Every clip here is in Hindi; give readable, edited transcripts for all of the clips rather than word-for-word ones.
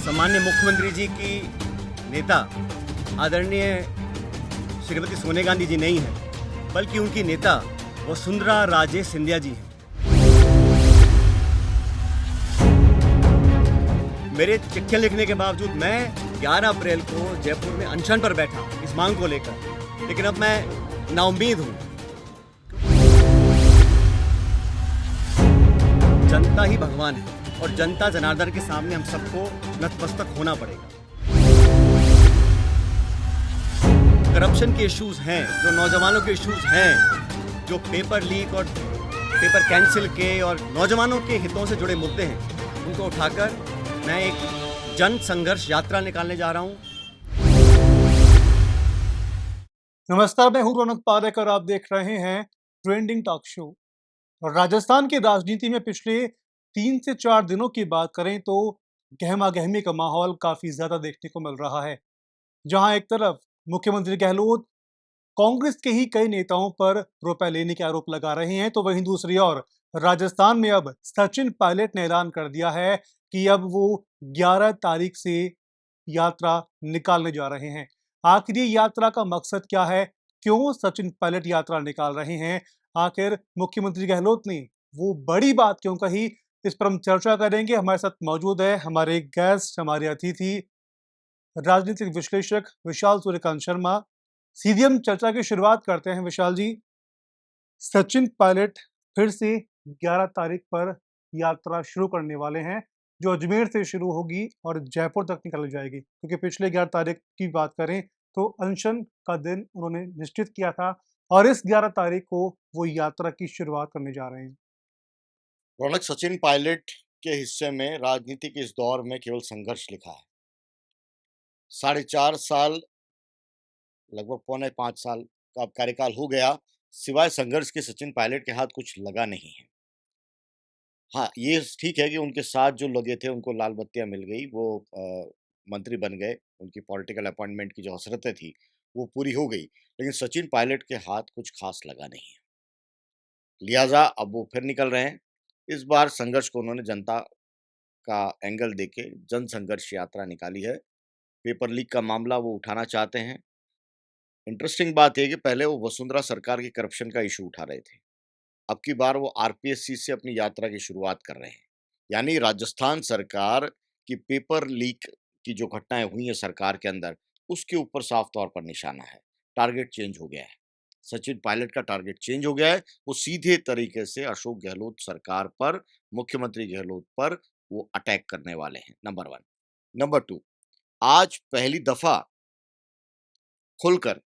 सम्माननीय मुख्यमंत्री जी की नेता आदरणीय श्रीमती सोनिया गांधी जी नहीं है, बल्कि उनकी नेता वसुंधरा राजे सिंधिया जी हैं। मेरे चिट्ठियां लिखने के बावजूद मैं 11 अप्रैल को जयपुर में अनशन पर बैठा इस मांग को लेकर, लेकिन अब मैं नाउम्मीद हूं। जनता ही भगवान है और जनता जनार्दन के सामने हम सबको नतमस्तक होना पड़ेगा। करप्शन के इश्यूज हैं, जो नौजवानों के इश्यूज हैं, जो पेपर लीक और पेपर कैंसिल के और नौजवानों के हितों से जुड़े मुद्दे हैं, उनको उठाकर मैं एक जन संघर्ष यात्रा निकालने जा रहा हूं। नमस्कार, मैं हूं रौनक पारेख और आप देख रहे हैं ट्रेंडिंग टॉक शो। राजस्थान की राजनीति में पिछले 3 से 4 दिनों की बात करें तो गहमा गहमी का माहौल काफी ज्यादा देखने को मिल रहा है। जहां एक तरफ मुख्यमंत्री गहलोत कांग्रेस के ही कई नेताओं पर रुपए लेने के आरोप लगा रहे हैं, तो वहीं दूसरी ओर राजस्थान में अब सचिन पायलट ने ऐलान कर दिया है कि अब वो 11 तारीख से यात्रा निकालने जा रहे हैं। आखिर ये यात्रा का मकसद क्या है? क्यों सचिन पायलट यात्रा निकाल रहे हैं? आखिर मुख्यमंत्री गहलोत ने वो बड़ी बात क्यों कही? इस पर हम चर्चा करेंगे। हमारे साथ मौजूद है हमारे गेस्ट, हमारे अतिथि, राजनीतिक विश्लेषक विशाल सूर्यकांत शर्मा। सीधी हम चर्चा की शुरुआत करते हैं। विशाल जी, सचिन पायलट फिर से 11 तारीख पर यात्रा शुरू करने वाले हैं, जो अजमेर से शुरू होगी और जयपुर तक निकल जाएगी। क्योंकि पिछले 11 तारीख की बात करें तो अनशन का दिन उन्होंने निश्चित किया था और इस 11 तारीख को वो यात्रा की शुरुआत करने जा रहे हैं। रौनक, सचिन पायलट के हिस्से में राजनीति के इस दौर में केवल संघर्ष लिखा है। 4.5 साल, लगभग पौने 5 साल का अब कार्यकाल हो गया। सिवाय संघर्ष के सचिन पायलट के हाथ कुछ लगा नहीं है। हाँ, ये ठीक है कि उनके साथ जो लगे थे उनको लाल बत्तियां मिल गई, वो मंत्री बन गए, उनकी पॉलिटिकल अपॉइंटमेंट की जो हसरतें थी वो पूरी हो गई, लेकिन सचिन पायलट के हाथ कुछ खास लगा नहीं है। लिहाजा अब वो फिर निकल रहे हैं। इस बार संघर्ष को उन्होंने जनता का एंगल देके जन संघर्ष यात्रा निकाली है। पेपर लीक का मामला वो उठाना चाहते हैं। इंटरेस्टिंग बात यह है कि पहले वो वसुंधरा सरकार की करप्शन का इशू उठा रहे थे। अब की बार वो आरपीएससी से अपनी यात्रा की शुरुआत कर रहे हैं। यानी राजस्थान सरकार की पेपर लीक की जो घटनाएं हुई हैं सरकार के अंदर, उसके ऊपर साफ तौर पर निशाना है। टारगेट चेंज हो गया है। सचिन पायलट का टारगेट चेंज हो गया है। वो सीधे तरीके से अशोक गहलोत सरकार पर, मुख्यमंत्री गहलोत पर वो अटैक करने वाले हैं। नंबर 1। नंबर 2, आज पहली दफा खुलकर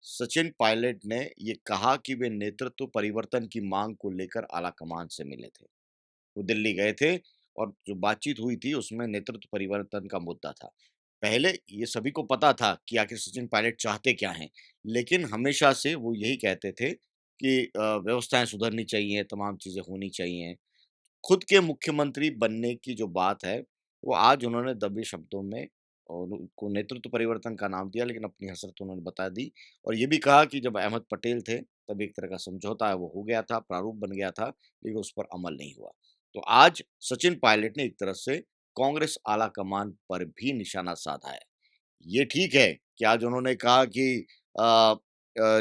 सचिन पायलट ने ये कहा कि वे नेतृत्व परिवर्तन की मांग को लेकर आलाकमान से मिले थे। वो दिल्ली गए थे और जो बातचीत हुई थी उसमें नेतृत्व परिवर्तन का मुद्दा था। पहले ये सभी को पता था कि आखिर सचिन पायलट चाहते क्या हैं, लेकिन हमेशा से वो यही कहते थे कि व्यवस्थाएं सुधरनी चाहिए, तमाम चीजें होनी चाहिए। खुद के मुख्यमंत्री बनने की जो बात है, वो आज उन्होंने दबे शब्दों में और उनको नेतृत्व परिवर्तन का नाम दिया, लेकिन अपनी हसरत उन्होंने बता दी और ये भी कहा कि जब अहमद पटेल थे, तब एक तरह का समझौता है वो हो गया था, प्रारूप बन गया था, लेकिन उस पर अमल नहीं हुआ। तो आज सचिन पायलट ने एक तरह से कांग्रेस आला कमान पर भी निशाना साधा है। ये ठीक है कि आज उन्होंने कहा कि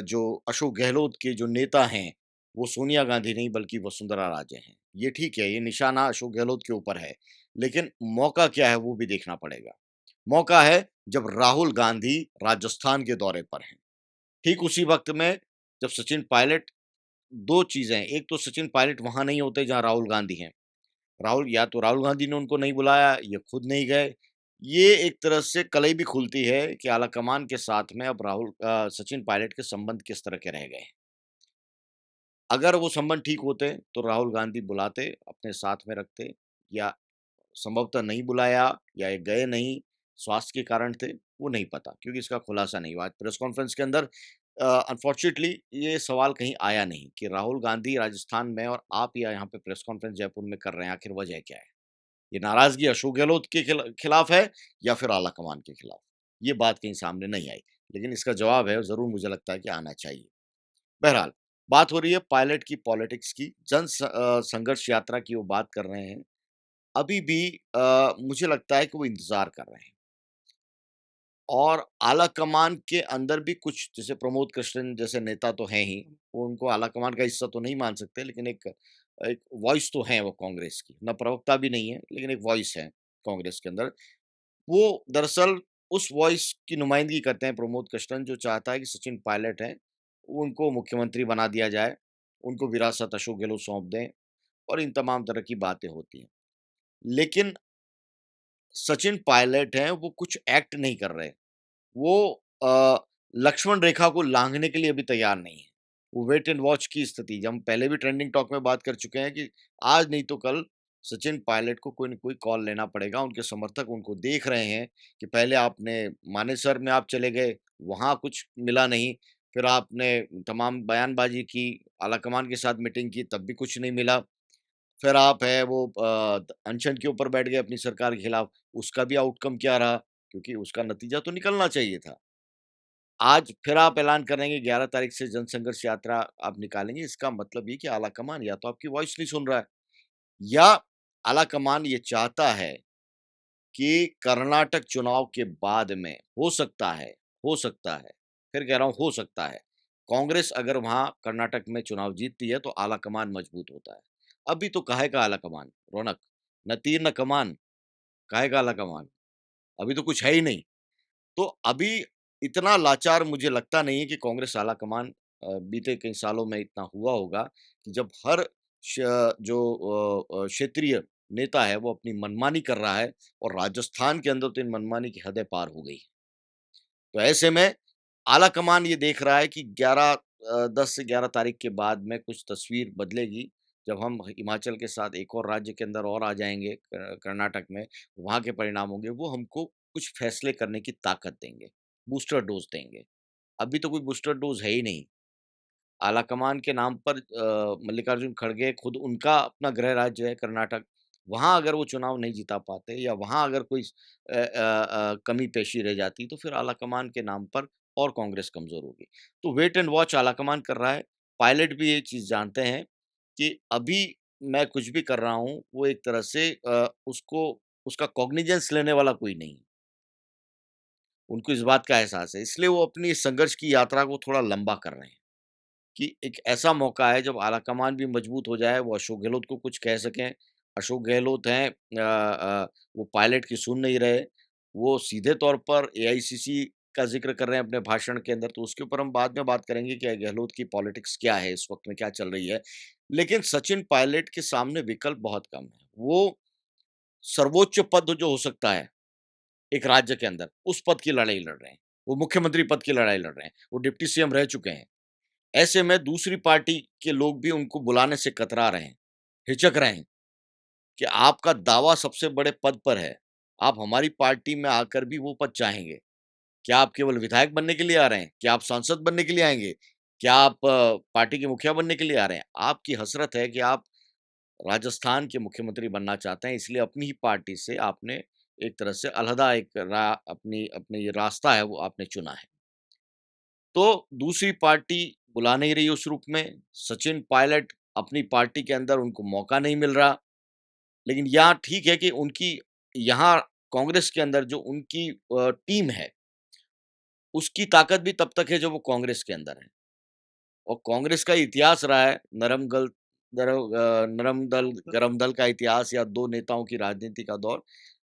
जो अशोक गहलोत के जो नेता हैं, वो सोनिया गांधी नहीं बल्कि वसुंधरा राजे हैं। ये ठीक है, ये निशाना अशोक गहलोत के ऊपर है, लेकिन मौका क्या है वो भी देखना पड़ेगा। मौका है जब राहुल गांधी राजस्थान के दौरे पर हैं। ठीक उसी वक्त में जब सचिन पायलट, 2 चीज़ें हैं, एक तो सचिन पायलट वहाँ नहीं होते जहाँ राहुल गांधी हैं। राहुल गांधी ने उनको नहीं बुलाया, ये खुद नहीं गए। ये एक तरह से कलई भी खुलती है कि आलाकमान के साथ में अब सचिन पायलट के संबंध किस तरह के रह गए हैं। अगर वो संबंध ठीक होते तो राहुल गांधी बुलाते, अपने साथ में रखते, या संभवतः नहीं बुलाया या ये गए नहीं, स्वास्थ्य के कारण थे, वो नहीं पता क्योंकि इसका खुलासा नहीं हुआ। आज प्रेस कॉन्फ्रेंस के अंदर अनफॉर्चुनेटली ये सवाल कहीं आया नहीं कि राहुल गांधी राजस्थान में और आप यहाँ पे प्रेस कॉन्फ्रेंस जयपुर में कर रहे हैं, आखिर वजह क्या है? ये नाराजगी अशोक गहलोत के खिलाफ है या फिर आलाकमान के खिलाफ? ये बात कहीं सामने नहीं आई, लेकिन इसका जवाब है ज़रूर, मुझे लगता है कि आना चाहिए। बहरहाल, बात हो रही है पायलट की, पॉलिटिक्स की, संघर्ष यात्रा की वो बात कर रहे हैं। अभी भी मुझे लगता है कि वो इंतज़ार कर रहे हैं। और आला कमान के अंदर भी कुछ जैसे प्रमोद कृष्णन जैसे नेता तो हैं ही, वो उनको आला कमान का हिस्सा तो नहीं मान सकते, लेकिन एक एक वॉइस तो है वो कांग्रेस की। ना प्रवक्ता भी नहीं है, लेकिन एक वॉइस है कांग्रेस के अंदर। वो दरअसल उस वॉइस की नुमाइंदगी करते हैं प्रमोद कृष्णन, जो चाहता है कि सचिन पायलट हैं, उनको मुख्यमंत्री बना दिया जाए, उनको विरासत अशोक गहलोत सौंप दें और इन तमाम तरह की बातें होती हैं। लेकिन सचिन पायलट हैं, वो कुछ एक्ट नहीं कर रहे। वो लक्ष्मण रेखा को लांघने के लिए अभी तैयार नहीं है। वो वेट एंड वॉच की स्थिति, जब हम पहले भी ट्रेंडिंग टॉक में बात कर चुके हैं कि आज नहीं तो कल सचिन पायलट को कोई न कोई कॉल लेना पड़ेगा। उनके समर्थक उनको देख रहे हैं कि पहले आपने मानेसर में आप चले गए, वहाँ कुछ मिला नहीं। फिर आपने तमाम बयानबाज़ी की, आलाकमान के साथ मीटिंग की, तब भी कुछ नहीं मिला। फिर आप है वो अनशन के ऊपर बैठ गए अपनी सरकार के खिलाफ, उसका भी आउटकम क्या रहा? क्योंकि उसका नतीजा तो निकलना चाहिए था। आज फिर आप ऐलान कर रहे हैं कि 11 तारीख से जनसंघर्ष यात्रा आप निकालेंगे, इसका मतलब ये कि आलाकमान या तो आपकी वॉइस नहीं सुन रहा है, या आलाकमान ये चाहता है कि कर्नाटक चुनाव के बाद में हो सकता है, फिर कह रहा हूँ हो सकता है, कांग्रेस अगर वहाँ कर्नाटक में चुनाव जीतती है तो आलाकमान मजबूत होता है। अभी तो काहे का आलाकमान, रौनक, न तीर न कमान, काहे का आलाकमान, अभी तो कुछ है ही नहीं। तो अभी इतना लाचार मुझे लगता नहीं है कि कांग्रेस आलाकमान बीते कई सालों में इतना हुआ होगा कि जब हर जो क्षेत्रीय नेता है वो अपनी मनमानी कर रहा है, और राजस्थान के अंदर तो इन मनमानी की हदें पार हो गई। तो ऐसे में आलाकमान ये देख रहा है कि 10 से 11 तारीख के बाद में कुछ तस्वीर बदलेगी, जब हम हिमाचल के साथ एक और राज्य के अंदर और आ जाएँगे, कर्नाटक में, वहाँ के परिणाम होंगे, वो हमको कुछ फैसले करने की ताकत देंगे, बूस्टर डोज़ देंगे। अभी तो कोई बूस्टर डोज़ है ही नहीं। आलाकमान के नाम पर मल्लिकार्जुन खड़गे, खुद उनका अपना गृह राज्य है कर्नाटक, वहाँ अगर वो चुनाव नहीं जिता पाते, या वहाँ अगर कोई कमी पेशी रह जाती, तो फिर आलाकमान के नाम पर और कांग्रेस कमज़ोर होगी। तो वेट एंड वॉच आलाकमान कर रहा है। पायलट भी ये चीज़ जानते हैं कि अभी मैं कुछ भी कर रहा हूँ, वो एक तरह से उसको उसका कॉग्निजेंस लेने वाला कोई नहीं है। उनको इस बात का एहसास है, इसलिए वो अपनी इस संघर्ष की यात्रा को थोड़ा लंबा कर रहे हैं। कि एक ऐसा मौका है जब आलाकमान भी मजबूत हो जाए, वो अशोक गहलोत को कुछ कह सकें। अशोक गहलोत हैं, वो पायलट की सुन नहीं रहे, वो सीधे तौर पर एआईसीसी का ज़िक्र कर रहे हैं अपने भाषण के अंदर, तो उसके ऊपर हम बाद में बात करेंगे कि गहलोत की पॉलिटिक्स क्या है, इस वक़्त में क्या चल रही है। लेकिन सचिन पायलट के सामने विकल्प बहुत कम है। वो सर्वोच्च पद जो हो सकता है, एक राज्य के अंदर, उस पद की लड़ाई लड़ रहे हैं। वो मुख्यमंत्री पद की लड़ाई लड़ रहे हैं, वो डिप्टी सीएम रह चुके हैं। ऐसे में दूसरी पार्टी के लोग भी उनको बुलाने से कतरा रहे हैं, हिचक रहे हैं कि आपका दावा सबसे बड़े पद पर है, आप हमारी पार्टी में आकर भी वो पद चाहेंगे। क्या आप केवल विधायक बनने के लिए आ रहे हैं? क्या आप सांसद बनने के लिए आएँगे? क्या आप पार्टी के मुखिया बनने के लिए आ रहे हैं? आपकी हसरत है कि आप राजस्थान के मुख्यमंत्री बनना चाहते हैं, इसलिए अपनी ही पार्टी से आपने एक तरह से अलहदा एक अपनी अपनी ये रास्ता है, वो आपने चुना है। तो दूसरी पार्टी बुला नहीं रही उस रूप में, सचिन पायलट अपनी पार्टी के अंदर उनको मौका नहीं मिल रहा। लेकिन यहाँ ठीक है कि उनकी यहाँ कांग्रेस के अंदर जो उनकी टीम है, उसकी ताकत भी तब तक है जब वो कांग्रेस के अंदर है। और कांग्रेस का इतिहास रहा है नरम दल, गरम दल का इतिहास, या 2 नेताओं की राजनीति का दौर।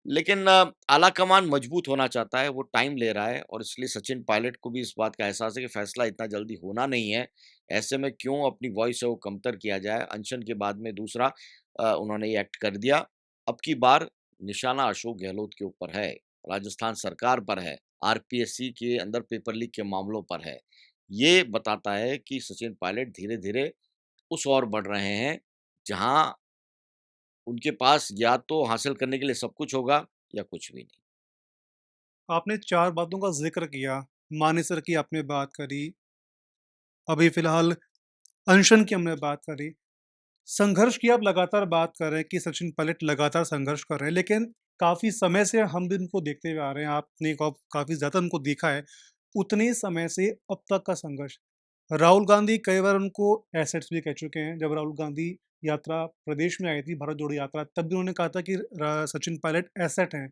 लेकिन आलाकमान मजबूत होना चाहता है, वो टाइम ले रहा है, और इसलिए सचिन पायलट को भी इस बात का एहसास है कि फैसला इतना जल्दी होना नहीं है। ऐसे में क्यों अपनी वॉइस है वो कमतर किया जाए। अनशन के बाद में दूसरा उन्होंने ये एक्ट कर दिया। अब की बार निशाना अशोक गहलोत के ऊपर है, राजस्थान सरकार पर है, आरपीएससी के अंदर पेपर लीक के मामलों पर है। ये बताता है कि सचिन पायलट धीरे-धीरे उस ओर बढ़ रहे हैं, जहाँ उनके पास या तो हासिल करने के लिए सब कुछ होगा, या कुछ भी नहीं। आपने 4 बातों का ज़िक्र किया, मानेसर की आपने बात करी, अभी फ़िलहाल अनशन की हमने बात करी। संघर्ष की आप लगातार बात कर रहे हैं कि सचिन पायलट लगातार संघर्ष कर रहे हैं, लेकिन काफ़ी समय से हम भी उनको देखते हुए आ रहे हैं, आपने काफ़ी ज़्यादा उनको देखा है। उतने समय से अब तक का संघर्ष, राहुल गांधी कई बार उनको एसेट्स भी कह चुके हैं, जब राहुल गांधी यात्रा प्रदेश में आई थी, भारत जोड़ो यात्रा, तब भी उन्होंने कहा था कि सचिन पायलट एसेट हैं।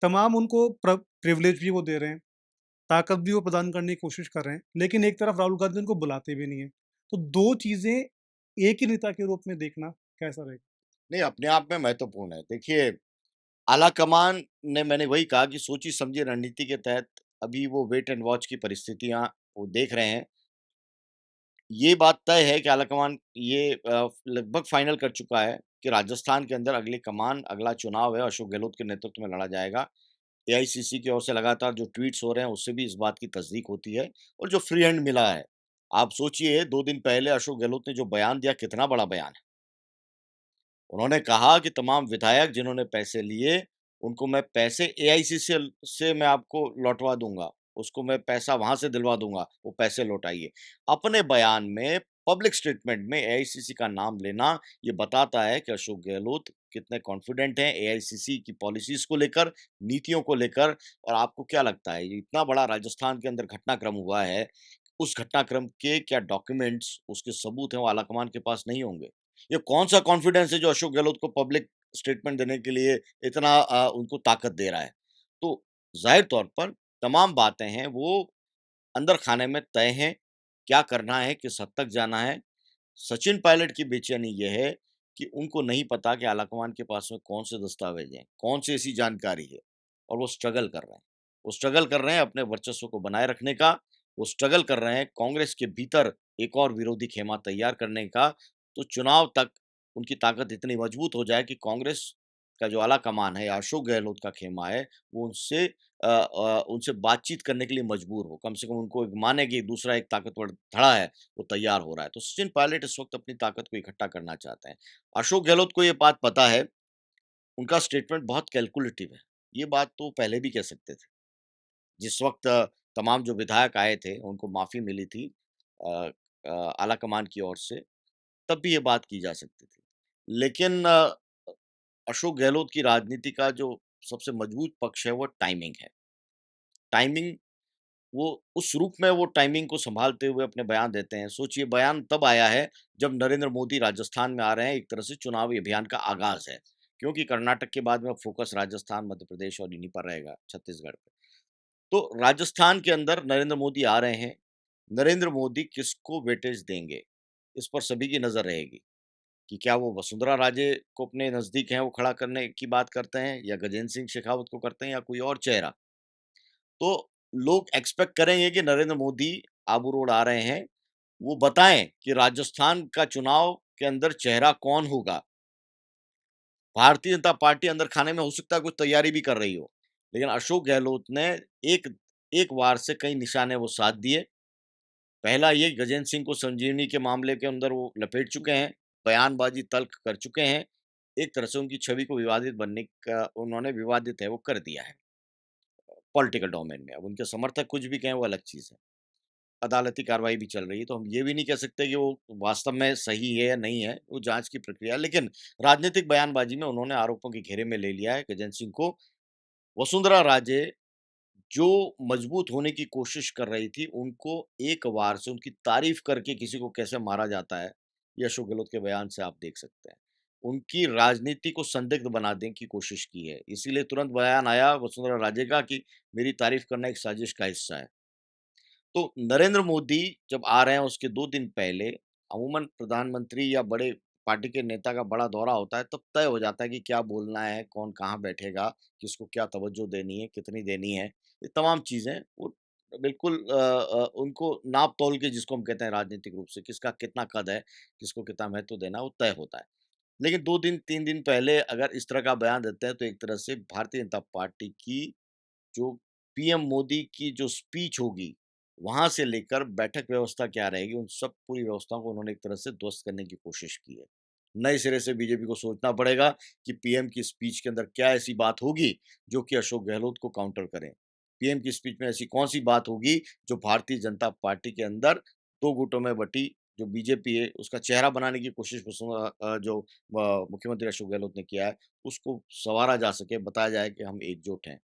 तमाम उनको प्रिविलेज भी वो दे रहे हैं, ताकत भी वो प्रदान करने की कोशिश कर रहे हैं, लेकिन एक तरफ राहुल गांधी उनको बुलाते भी नहीं है। तो दो चीजें एक ही नेता के रूप में देखना कैसा रहेगा? नहीं, अपने आप में महत्वपूर्ण है। देखिए, आलाकमान ने, मैंने वही कहा कि सोची-समझी रणनीति के तहत अभी वो वेट एंड वॉच की परिस्थितियाँ वो देख रहे हैं। ये बात तय है कि आलाकमान ये लगभग फाइनल कर चुका है कि राजस्थान के अंदर अगली कमान, अगला चुनाव है, अशोक गहलोत के नेतृत्व में लड़ा जाएगा। एआईसीसी की ओर से लगातार जो ट्वीट्स हो रहे हैं, उससे भी इस बात की तस्दीक होती है और जो फ्री हैंड मिला है, आप सोचिए 2 दिन पहले अशोक गहलोत ने जो बयान दिया, कितना बड़ा बयान है। उन्होंने कहा कि तमाम विधायक जिन्होंने पैसे लिए, उनको मैं पैसे एआईसीसी से मैं आपको लौटवा दूँगा, उसको मैं पैसा वहाँ से दिलवा दूँगा, वो पैसे लौटाइए। अपने बयान में, पब्लिक स्टेटमेंट में एआईसीसी का नाम लेना, ये बताता है कि अशोक गहलोत कितने कॉन्फिडेंट हैं एआईसीसी की पॉलिसीज़ को लेकर, नीतियों को लेकर। और आपको क्या लगता है, ये इतना बड़ा राजस्थान के अंदर घटनाक्रम हुआ है, उस घटनाक्रम के क्या डॉक्यूमेंट्स, उसके सबूत हैं, वो आलाकमान के पास नहीं होंगे? ये कौन-सा कॉन्फिडेंस है जो अशोक गहलोत को पब्लिक स्टेटमेंट देने के लिए इतना उनको ताकत दे रहा है? तो ज़ाहिर तौर पर तमाम बातें हैं वो अंदर खाने में तय हैं, क्या करना है, किस हद तक जाना है। सचिन पायलट की बेचैनी ये है कि उनको नहीं पता कि आलाकमान के पास में कौन से दस्तावेज़ हैं, कौन सी ऐसी जानकारी है, और वो स्ट्रगल कर रहे हैं। वो स्ट्रगल कर रहे हैं अपने वर्चस्व को बनाए रखने का, वो स्ट्रगल कर रहे हैं कांग्रेस के भीतर एक और विरोधी खेमा तैयार करने का। तो चुनाव तक उनकी ताकत इतनी मजबूत हो जाए कि कांग्रेस का जो आलाकमान है या अशोक गहलोत का खेमा है, वो उनसे बातचीत करने के लिए मजबूर हो। कम से कम उनको एक माने कि दूसरा एक ताकतवर धड़ा है, वो तैयार हो रहा है। तो सचिन पायलट इस वक़्त अपनी ताकत को इकट्ठा करना चाहते हैं। अशोक गहलोत को ये बात पता है, उनका स्टेटमेंट बहुत कैलकुलेटिव है। ये बात तो पहले भी कह सकते थे। जिस वक़्त तमाम जो विधायक आए थे, उनको माफ़ी मिली थी अ आलाकमान की ओर से, तब भी ये बात की जा सकती थी। लेकिन अशोक गहलोत की राजनीति का जो सबसे मजबूत पक्ष है, वो टाइमिंग है। टाइमिंग, वो उस रूप में वो टाइमिंग को सँभालते हुए अपने बयान देते हैं। सोचिए, बयान तब आया है जब नरेंद्र मोदी राजस्थान में आ रहे हैं, एक तरह से चुनावी अभियान का आगाज़ है। क्योंकि कर्नाटक के बाद में अब फ़ोकस राजस्थान, मध्य प्रदेश और इन्हीं पर रहेगा, छत्तीसगढ़ पे। तो राजस्थान के अंदर नरेंद्र मोदी आ रहे हैं। नरेंद्र मोदी किसको वेटेज देंगे, इस पर सभी की नज़र रहेगी कि क्या वो वसुंधरा राजे को अपने नज़दीक हैं, वो खड़ा करने की बात करते हैं, या गजेंद्र सिंह शेखावत को करते हैं, या कोई और चेहरा। तो लोग एक्सपेक्ट करेंगे कि नरेंद्र मोदी आबू रोड आ रहे हैं, वो बताएँ कि राजस्थान का चुनाव के अंदर चेहरा कौन होगा। भारतीय जनता पार्टी अंदर खाने में हो सकता है कुछ तैयारी भी कर रही हो, लेकिन अशोक गहलोत ने एक एक वार से कई निशाने वो साध दिए। पहला ये, गजेंद्र सिंह को संजीवनी के मामले के अंदर वो लपेट चुके हैं, बयानबाज़ी तल्ख़ कर चुके हैं। एक तरह से उनकी छवि को विवादित बनने का उन्होंने विवादित है वो कर दिया है, पॉलिटिकल डोमेन में। अब उनके समर्थक कुछ भी कहें, वो अलग चीज़ है। अदालती कार्रवाई भी चल रही है, तो हम ये भी नहीं कह सकते कि वो वास्तव में सही है या नहीं है, वो जाँच की प्रक्रिया है। लेकिन राजनीतिक बयानबाज़ी में उन्होंने आरोपों के घेरे में ले लिया है गजेंद्र सिंह को। वसुंधरा राजे जो मजबूत होने की कोशिश कर रही थी, उनको एक वार से उनकी तारीफ़ करके किसी को कैसे मारा जाता है, ये अशोक गहलोत के बयान से आप देख सकते हैं। उनकी राजनीति को संदिग्ध बनाने की कोशिश की है, इसीलिए तुरंत बयान आया वसुंधरा राजे का कि मेरी तारीफ़ करना एक साजिश का हिस्सा है। तो नरेंद्र मोदी जब आ रहे हैं उसके 2 दिन पहले, अमूमन प्रधानमंत्री या बड़े पार्टी के नेता का बड़ा दौरा होता है, तब तय हो जाता है कि क्या बोलना है, कौन कहाँ बैठेगा, किसको क्या तवज्जो देनी है, कितनी देनी है। ये तमाम चीज़ें वो बिल्कुल उनको नाप-तौल के, जिसको हम कहते हैं राजनीतिक रूप से, किसका कितना कद है, किसको कितना महत्व देना है, वो तय होता है। लेकिन 2 दिन, 3 दिन पहले अगर इस तरह का बयान देते हैं, तो एक तरह से भारतीय जनता पार्टी की जो पीएम मोदी की जो स्पीच होगी, वहाँ से लेकर बैठक व्यवस्था क्या रहेगी, उन सब पूरी व्यवस्थाओं को उन्होंने एक तरह से ध्वस्त करने की कोशिश की है। नए सिरे से बीजेपी को सोचना पड़ेगा कि पीएम की स्पीच के अंदर क्या ऐसी बात होगी, जो कि अशोक गहलोत को काउंटर करे। पीएम की स्पीच में ऐसी कौन-सी बात होगी, जो भारतीय जनता पार्टी के अंदर 2 गुटों में बटी जो बीजेपी है, उसका चेहरा बनाने की कोशिश जो मुख्यमंत्री अशोक गहलोत ने किया है, उसको संवारा जा सके, बताया जाए कि हम एकजुट हैं।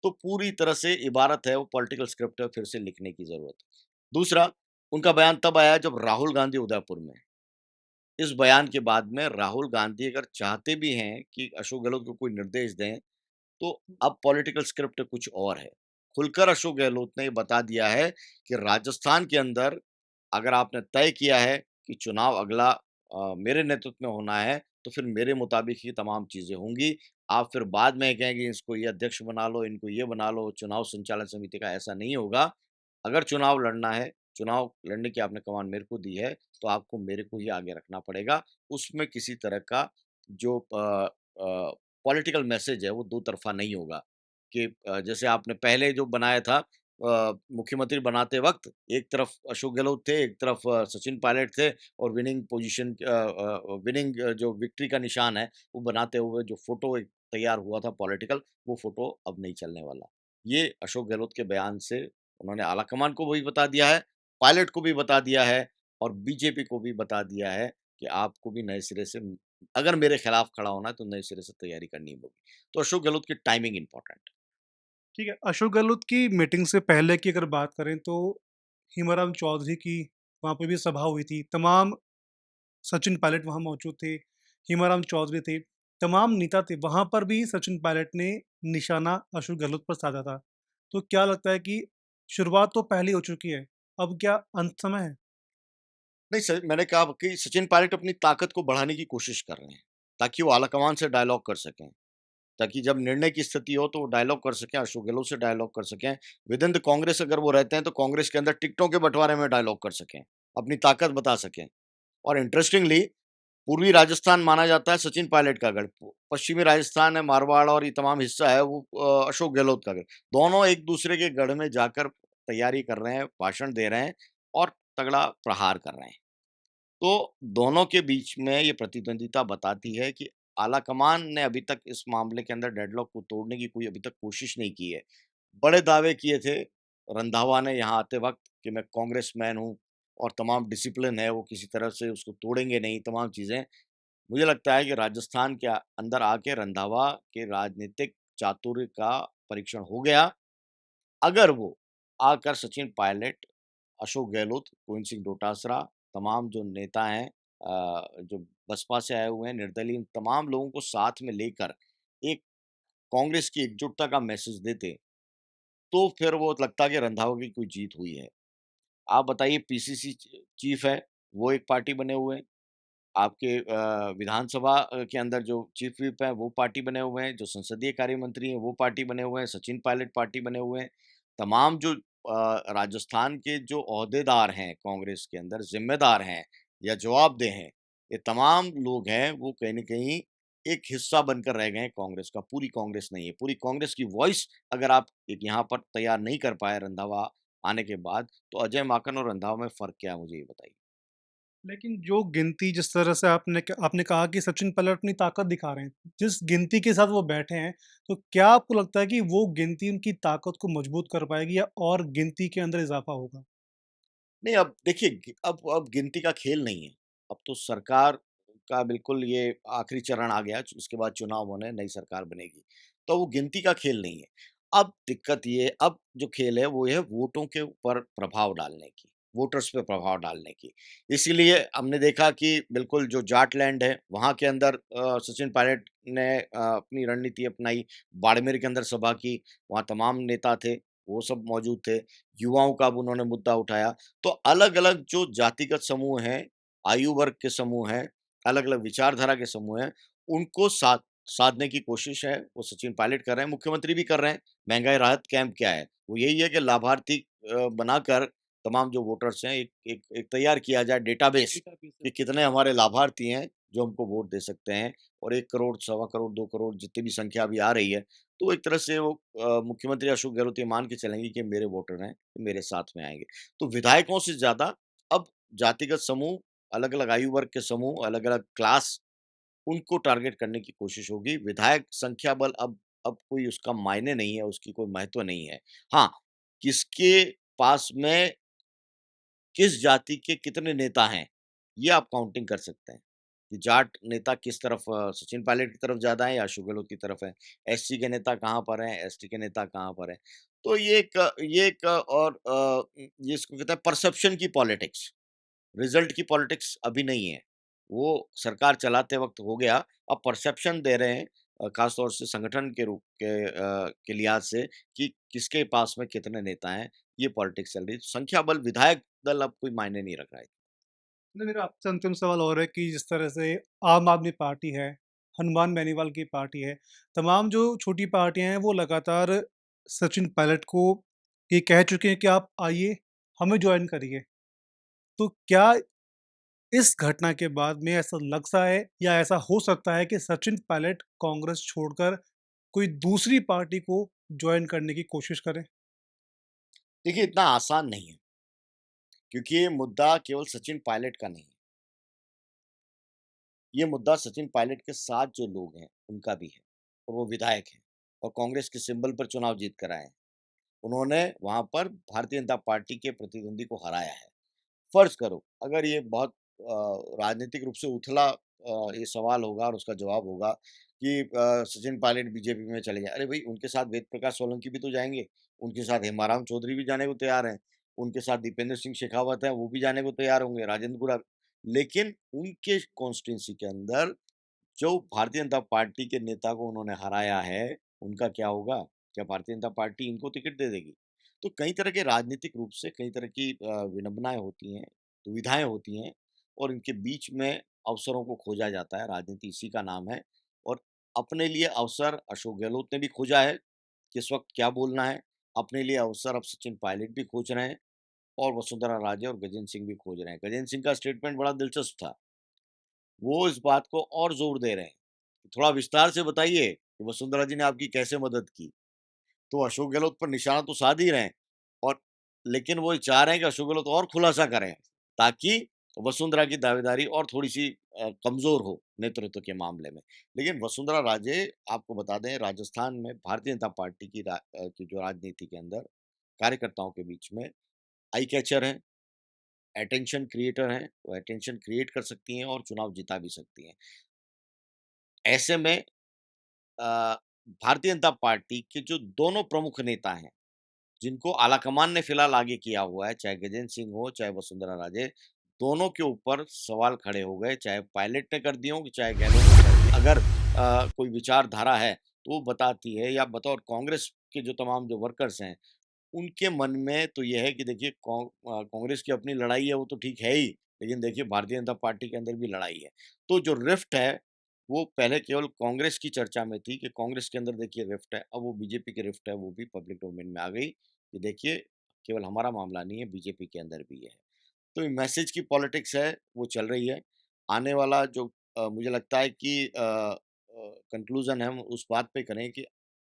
तो पूरी तरह से इबारत है, वो पॉलिटिकल स्क्रिप्ट है, फिर से लिखने की ज़रूरत है। दूसरा, उनका बयान तब आया जब राहुल गांधी उदयपुर में हैं। इस बयान के बाद में राहुल गांधी अगर चाहते भी हैं कि अशोक गहलोत को कोई निर्देश दें, तो अब पॉलिटिकल स्क्रिप्ट कुछ और है। खुलकर अशोक गहलोत ने ये बता दिया है कि राजस्थान के अंदर अगर आपने तय किया है कि चुनाव अगला मेरे नेतृत्व में होना है, तो फिर मेरे मुताबिक ही तमाम चीज़ें होंगी। आप फिर बाद में कहेंगे इसको ये अध्यक्ष बना लो, इनको ये बना लो, चुनाव संचालन समिति का, ऐसा नहीं होगा। अगर चुनाव लड़ना है, चुनाव लड़ने की आपने कमान मेरे को दी है, तो आपको मेरे को ही आगे रखना पड़ेगा। उसमें किसी तरह का जो पॉलिटिकल मैसेज है वो दो तरफ़ा नहीं होगा कि जैसे आपने पहले जो बनाया था मुख्यमंत्री बनाते वक़्त एक तरफ अशोक गहलोत थे, एक तरफ सचिन पायलट थे और विनिंग जो विक्ट्री का निशान है, वो बनाते हुए जो फ़ोटो एक तैयार हुआ था पॉलिटिकल, वो फ़ोटो अब नहीं चलने वाला। ये अशोक गहलोत के बयान से उन्होंने आलाकमान को भी बता दिया है, पायलट को भी बता दिया है और बीजेपी को भी बता दिया है कि आपको भी नए सिरे से अगर मेरे खिलाफ खड़ा होना है तो नए सिरे से तैयारी करनी होगी। तो अशोक गहलोत की टाइमिंग इम्पोर्टेंट है। ठीक है, अशोक गहलोत की मीटिंग से पहले की अगर बात करें तो हीमाराम चौधरी की वहाँ पे भी सभा हुई थी। तमाम सचिन पायलट वहाँ मौजूद थे, हीमाराम चौधरी थे, तमाम नेता थे। वहाँ पर भी सचिन पायलट ने निशाना अशोक गहलोत पर साधा था। तो क्या लगता है कि शुरुआत तो पहले हो चुकी है, अब क्या अंत समय है? नहीं सर, मैंने कहा कि सचिन पायलट अपनी ताकत को बढ़ाने की कोशिश कर रहे हैं, ताकि वो आलाकमान से डायलॉग कर सकें। ताकि जब निर्णय की स्थिति हो तो वो डायलॉग कर सकें, अशोक गहलोत से डायलॉग कर सकें। विद इन द कांग्रेस अगर वो रहते हैं तो कांग्रेस के अंदर टिकटों के बँटवारे में डायलॉग कर सकें, अपनी ताकत बता सकें। और इंटरेस्टिंगली पूर्वी राजस्थान माना जाता है सचिन पायलट का गढ़, पश्चिमी राजस्थान है, मारवाड़ और ये तमाम हिस्सा है वो अशोक गहलोत का गढ़। दोनों एक-दूसरे के गढ़ में जाकर तैयारी कर रहे हैं, भाषण दे रहे हैं और तगड़ा प्रहार कर रहे हैं। तो दोनों के बीच में ये प्रतिद्वंदिता बताती है कि आलाकमान ने अभी तक इस मामले के अंदर डेडलॉक को तोड़ने की कोई अभी तक कोशिश नहीं की है। बड़े दावे किए थे रंधावा ने यहाँ आते वक़्त कि मैं कांग्रेसमैन हूँ और तमाम डिसिप्लिन है, वो किसी तरह से उसको तोड़ेंगे नहीं, तमाम चीज़ें। मुझे लगता है कि राजस्थान के अंदर आके रंधावा के राजनीतिक चातुर्य का परीक्षण हो गया। अगर वो आकर सचिन पायलट, अशोक गहलोत, गोविंद सिंह डोटासरा, तमाम जो नेता हैं जो बसपा से आए हुए हैं, निर्दलीय, इन तमाम लोगों को साथ में लेकर एक कांग्रेस की एकजुटता का मैसेज देते, तो फिर वो लगता है कि रंधावा की कोई जीत हुई है। आप बताइए पीसीसी चीफ है, वो एक पार्टी बने हुए हैं। आपके विधानसभा के अंदर जो चीफ व्हिप हैं, वो पार्टी बने हुए हैं, जो संसदीय कार्य मंत्री हैं, वो पार्टी बने हुए हैं, सचिन पायलट पार्टी बने हुए हैं। तमाम जो राजस्थान के जो ओहदेदार हैं कांग्रेस के अंदर, ज़िम्मेदार हैं या जवाबदेह हैं, ये तमाम लोग हैं, वो कहीं न कहीं एक हिस्सा बनकर रह गए हैं कांग्रेस का, पूरी कांग्रेस नहीं है। पूरी कांग्रेस की वॉइस अगर आप एक यहाँ पर तैयार नहीं कर पाए रंधावा आने के बाद, तो अजय माकन और रंधावा में फ़र्क क्या है, मुझे ये बताइए? लेकिन जो गिनती जिस तरह से आपने कहा कि सचिन पायलट अपनी ताकत दिखा रहे हैं, जिस गिनती के साथ वो बैठे हैं, तो क्या आपको लगता है कि वो गिनती उनकी ताकत को मजबूत कर पाएगी या और गिनती के अंदर इज़ाफ़ा होगा? नहीं, अब देखिए अब गिनती का खेल नहीं है। अब तो सरकार का बिल्कुल ये आखिरी चरण आ गया, उसके बाद चुनाव होने, नई सरकार बनेगी। तो वो गिनती का खेल नहीं है। अब दिक्कत ये अब जो खेल है वो है वोटों के ऊपर प्रभाव डालने की, वोटर्स पे प्रभाव डालने की। इसीलिए हमने देखा कि बिल्कुल जो जाटलैंड है, वहाँ के अंदर सचिन पायलट ने अपनी रणनीति अपनाई। बाड़मेर के अंदर सभा की, वहाँ तमाम नेता थे, वो सब मौजूद थे। युवाओं का अब उन्होंने मुद्दा उठाया। तो अलग-अलग जो जातिगत समूह हैं, आयु वर्ग के समूह हैं, अलग-अलग विचारधारा के समूह हैं, उनको साधने की कोशिश है, वो सचिन पायलट कर रहे हैं, मुख्यमंत्री भी कर रहे हैं। महँगाई राहत कैंप क्या है? वो यही है कि लाभार्थी बनाकर तमाम जो वोटर्स हैं, एक एक एक तैयार किया जाए डेटाबेस कि कितने हमारे लाभार्थी हैं, जो हमको वोट दे सकते हैं और 1 करोड़, सवा करोड़, 2 करोड़ जितनी भी संख्या अभी आ रही है, तो एक तरह से वो मुख्यमंत्री अशोक गहलोत ये मान के चलेंगे कि मेरे वोटर हैं, मेरे साथ में आएँगे। तो विधायकों से ज़्यादा अब जातिगत समूह, अलग-अलग आयु वर्ग के समूह, अलग-अलग क्लास, उनको टारगेट करने की कोशिश होगी। विधायक संख्या बल अब कोई उसका मायने नहीं है, उसकी कोई महत्व नहीं है। हाँ, किसके पास में किस जाति के कितने नेता हैं, ये आप काउंटिंग कर सकते हैं, कि जाट नेता किस तरफ सचिन पायलट की तरफ ज़्यादा है या अशोक गहलोत की तरफ है, एससी के नेता कहाँ पर हैं, एसटी के नेता कहाँ पर हैं। तो ये एक और ये इसको कहते हैं परसेप्शन की पॉलिटिक्स, रिज़ल्ट की पॉलिटिक्स अभी नहीं है। वो सरकार चलाते वक़्त हो गया, अब परसेप्शन दे रहे हैं ख़ास तौर से संगठन के रूप के लिहाज से कि किसके पास में कितने नेता हैं, ये पॉलिटिक्स चल रही है। संख्या बल विधायक दल अब कोई मायने नहीं रख रहा है। तो मेरा आपसे अंतिम सवाल और है कि जिस तरह से आम आदमी पार्टी है, हनुमान बेनीवाल की पार्टी है, तमाम जो छोटी पार्टियाँ हैं वो लगातार सचिन पायलट को ये कह चुके हैं कि आप आइए, हमें जॉइन करिए। तो क्या इस घटना के बाद में ऐसा लग सा है या ऐसा हो सकता है कि सचिन पायलट कांग्रेस छोड़कर कोई दूसरी पार्टी को जॉइन करने की कोशिश करें? देखिए, इतना आसान नहीं है, क्योंकि ये मुद्दा केवल सचिन पायलट का नहीं है। ये मुद्दा सचिन पायलट के साथ जो लोग हैं, उनका भी है और वो विधायक हैं और कांग्रेस के सिंबल पर चुनाव जीत कर आए हैं। उन्होंने वहाँ पर भारतीय जनता पार्टी के प्रतिद्वंदी को हराया है। फ़र्ज़ करो, अगर ये बहुत राजनीतिक रूप से उथला ये सवाल होगा और उसका जवाब होगा कि सचिन पायलट बीजेपी में चले जाएँ। अरे भई, उनके साथ वेद प्रकाश सोलंकी भी तो जाएँगे, उनके साथ हेमाराम चौधरी भी जाने को तैयार हैं, उनके साथ दीपेंद्र सिंह शेखावत हैं, वो भी जाने को तैयार होंगे, राजेंद्र गुड़ा। लेकिन उनके कॉन्स्टिट्यूएंसी के अंदर जो भारतीय जनता पार्टी के नेता को उन्होंने हराया है, उनका क्या होगा? क्या भारतीय जनता पार्टी इनको टिकट दे देगी? तो कई तरह के राजनीतिक रूप से कई तरह की विडंबनाएँ होती हैं, दुविधाएँ होती हैं और इनके बीच में अवसरों को खोजा जाता है, राजनीति इसी का नाम है। और अपने लिए अवसर अशोक गहलोत ने भी खोजा है, किस वक़्त क्या बोलना है। अपने लिए अवसर अब सचिन पायलट भी खोज रहे हैं और वसुंधरा राजे और गजेंद्र सिंह भी खोज रहे हैं। गजेंद्र सिंह का स्टेटमेंट बड़ा दिलचस्प था। वो इस बात को और ज़ोर दे रहे हैं, कि थोड़ा विस्तार से बताइए कि वसुंधरा जी ने आपकी कैसे मदद की? तो अशोक गहलोत पर निशाना तो साध ही रहे हैं और लेकिन वो चाह रहे हैं कि अशोक गहलोत और खुलासा करें, ताकि वसुंधरा की दावेदारी और थोड़ी-सी कमज़ोर हो नेतृत्व के मामले में। लेकिन वसुंधरा राजे, आपको बता दें, राजस्थान में भारतीय जनता पार्टी की जो राजनीति के अंदर कार्यकर्ताओं के बीच में आई कैचर हैं, अटेंशन क्रिएटर हैं, वो अटेंशन क्रिएट कर सकती हैं और चुनाव जिता भी सकती हैं। ऐसे में अ, भारतीय जनता पार्टी के जो दोनों प्रमुख नेता हैं, जिनको आलाकमान ने फिलहाल आगे किया हुआ है, चाहे गजेंद्र सिंह हो, चाहे वसुंधरा राजे, दोनों के ऊपर सवाल खड़े हो गए, चाहे पायलट ने कर दिए हों, चाहे गहलोत ने कर दिए। अगर कोई विचारधारा है, तो वो बताती है, या बतौर कांग्रेस के जो तमाम जो वर्कर्स हैं, उनके मन में तो ये है कि देखिए, कांग्रेस की अपनी लड़ाई है, वो तो ठीक है ही, लेकिन देखिए भारतीय जनता पार्टी के अंदर भी लड़ाई है। तो जो रिफ्ट है, वो पहले केवल कांग्रेस की चर्चा में थी कि कांग्रेस के अंदर देखिए रिफ्ट है, अब वो बीजेपी की रिफ्ट है, वो भी पब्लिक डोमेन में आ गई कि देखिए, केवल हमारा मामला नहीं है, बीजेपी के अंदर भी है। तो ये मैसेज की पॉलिटिक्स है, वो चल रही है। आने वाला जो मुझे लगता है कि कंक्लूज़न है, हम उस बात पे करें कि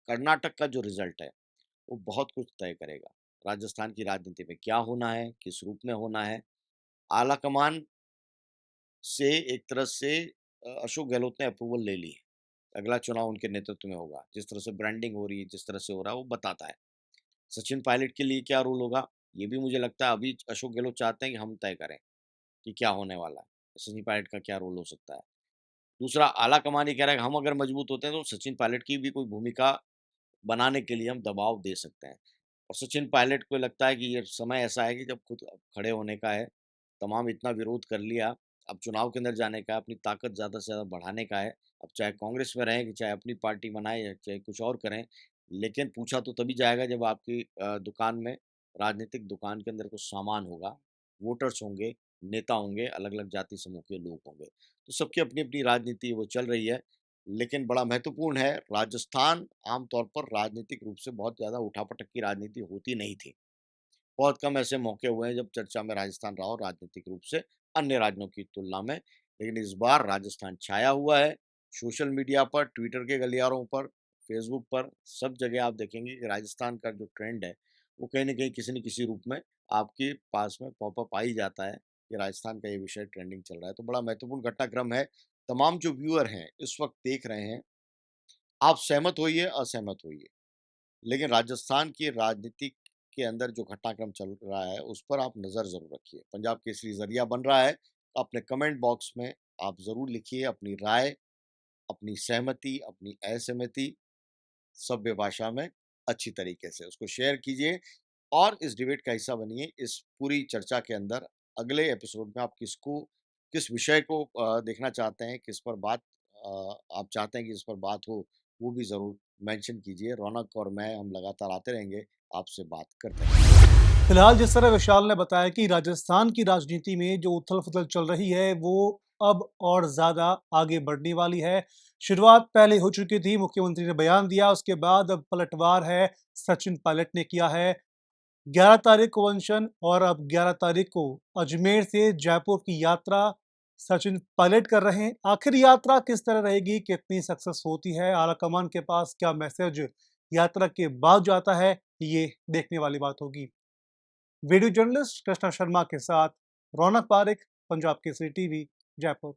कर्नाटक का जो रिज़ल्ट है, वो बहुत कुछ तय करेगा। राजस्थान की राजनीति में क्या होना है, किस रूप में होना है। आलाकमान से एक तरह से अशोक गहलोत ने अप्रूवल ले ली है। अगला चुनाव उनके नेतृत्व में होगा। जिस तरह से ब्रांडिंग हो रही है, जिस तरह से हो रहा है, वो बताता है। सचिन पायलट के लिए क्या रोल होगा, ये भी मुझे लगता है अभी अशोक गहलोत चाहते हैं कि हम तय करें कि क्या होने वाला है। सचिन पायलट का क्या रोल हो सकता है। दूसरा, आलाकमान ये कह रहा है कि हम अगर मजबूत होते हैं तो सचिन पायलट की भी कोई भूमिका बनाने के लिए हम दबाव दे सकते हैं। और सचिन पायलट को लगता है कि ये समय ऐसा है कि जब खुद अब खड़े होने का है, तमाम इतना विरोध कर लिया, अब चुनाव के अंदर जाने का है, अपनी ताकत ज़्यादा से ज़्यादा बढ़ाने का है। अब चाहे कांग्रेस में रहें, कि चाहे अपनी पार्टी बनाएँ या चाहे कुछ और करें, लेकिन पूछा तो तभी जाएगा जब आपकी दुकान में, राजनीतिक दुकान के अंदर कुछ सामान होगा, वोटर्स होंगे, नेता होंगे, अलग-अलग जाति समूह के लोग होंगे। तो सबकी अपनी-अपनी राजनीति वो चल रही है। लेकिन बड़ा महत्वपूर्ण है, राजस्थान आमतौर पर राजनीतिक रूप से बहुत ज़्यादा उठापटक की राजनीति होती नहीं थी। बहुत कम ऐसे मौके हुए हैं जब चर्चा में राजस्थान रहा हो राजनीतिक रूप से अन्य राज्यों की तुलना में। लेकिन इस बार राजस्थान छाया हुआ है। सोशल मीडिया पर, ट्विटर के गलियारों पर, फेसबुक पर, सब जगह आप देखेंगे कि राजस्थान का जो ट्रेंड है, वो कहीं न कहीं किसी न किसी रूप में आपके पास में पॉपअप आ ही जाता है कि राजस्थान का ये विषय ट्रेंडिंग चल रहा है। तो बड़ा महत्वपूर्ण घटनाक्रम है। तमाम जो व्यूअर हैं, इस वक़्त देख रहे हैं, आप सहमत होइए, असहमत होइए, लेकिन राजस्थान की राजनीति के अंदर जो घटनाक्रम चल रहा है, उस पर आप नज़र ज़रूर रखिए। पंजाब केसरी ज़रिया बन रहा है, अपने कमेंट बॉक्स में आप ज़रूर लिखिए अपनी राय, अपनी सहमति, अपनी असहमति, सभ्य भाषा में, अच्छी तरीके से उसको शेयर कीजिए और इस डिबेट का हिस्सा बनिए। इस पूरी चर्चा के अंदर अगले एपिसोड में आप किसको किस विषय को देखना चाहते हैं, किस पर बात आप चाहते हैं कि इस पर बात हो, वो भी ज़रूर मेंशन कीजिए। रौनक और मैं हम लगातार आते रहेंगे, आपसे बात करते रहेंगे। फिलहाल जिस तरह विशाल ने बताया कि राजस्थान की राजनीति में जो उथल-पुथल चल रही है, वो अब और ज़्यादा आगे बढ़ने वाली है। शुरुआत पहले हो चुकी थी, मुख्यमंत्री ने बयान दिया, उसके बाद अब पलटवार है, सचिन पायलट ने किया है। 11 तारीख को अनशन और अब 11 तारीख को अजमेर से जयपुर की यात्रा सचिन पायलट कर रहे हैं। आखिर यात्रा किस तरह रहेगी, कितनी सक्सेस होती है, आलाकमान के पास क्या मैसेज यात्रा के बाद जाता है, ये देखने वाली बात होगी। वीडियो जर्नलिस्ट कृष्णा शर्मा के साथ रौनक पारेख, पंजाब केसरी टीवी, जयपुर।